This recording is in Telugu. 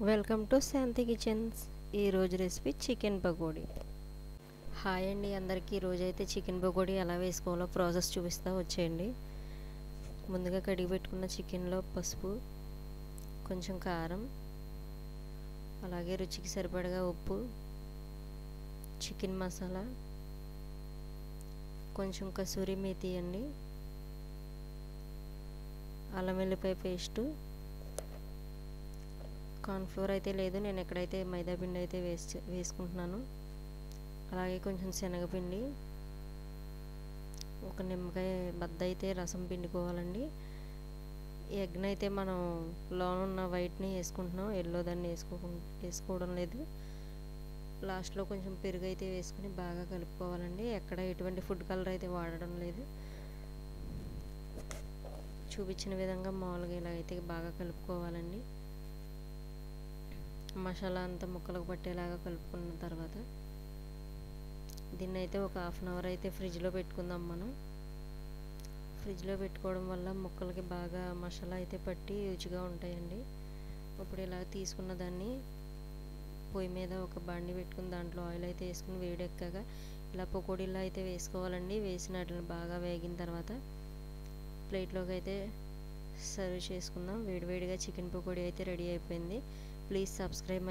Welcome to Shanti kitchens. ఈరోజు రెసిపీ చికెన్ పకోడీ. హాయ్ అండి అందరికీ. ఈరోజైతే చికెన్ పకోడీ ఎలా వేసుకోవాలో ప్రాసెస్ చూపిస్తా వచ్చేయండి. ముందుగా కడిగి పెట్టుకున్న చికెన్లో పసుపు, కొంచెం కారం, అలాగే రుచికి సరిపడగా ఉప్పు, చికెన్ మసాలా, కొంచెం కసూరి మేతి అండి, అల్లం వెల్లిపాయ పేస్టు, కార్న్ఫ్లోర్ అయితే లేదు, నేను ఎక్కడైతే మైదా పిండి అయితే వేసుకుంటున్నాను. అలాగే కొంచెం శనగపిండి, ఒక నిమ్మకాయ బద్ద అయితే రసం పిండుకోవాలండి. ఎగ్ని అయితే మనం లోన ఉన్న వైట్ని వేసుకుంటున్నాం, ఎల్లో దాన్ని వేసుకోవడం లేదు. లాస్ట్లో కొంచెం పెరుగు అయితే వేసుకుని బాగా కలుపుకోవాలండి. ఎక్కడ ఎటువంటి ఫుడ్ కలర్ అయితే వాడడం లేదు. చూపించిన విధంగా మామూలుగా ఇలా అయితే బాగా కలుపుకోవాలండి. మసాలా అంతా ముక్కలకు పట్టేలాగా కలుపుకున్న తర్వాత దీన్ని అయితే ఒక హాఫ్ అన్ అవర్ అయితే ఫ్రిడ్జ్లో పెట్టుకుందాం. మనం ఫ్రిడ్జ్లో పెట్టుకోవడం వల్ల ముక్కలకి బాగా మసాలా అయితే పట్టి రుచిగా ఉంటాయండి. ఇప్పుడు ఇలా తీసుకున్న దాన్ని పొయ్యి మీద ఒక బాండి పెట్టుకుని దాంట్లో ఆయిల్ అయితే వేసుకుని వేడెక్కాక ఇలా పకోడీలా అయితే వేసుకోవాలండి. వేసిన వాటిని బాగా వేగిన తర్వాత ప్లేట్లోకి అయితే సర్వ్ చేసుకుందాం. వేడివేడిగా చికెన్ పకోడీ అయితే రెడీ అయిపోయింది. Please subscribe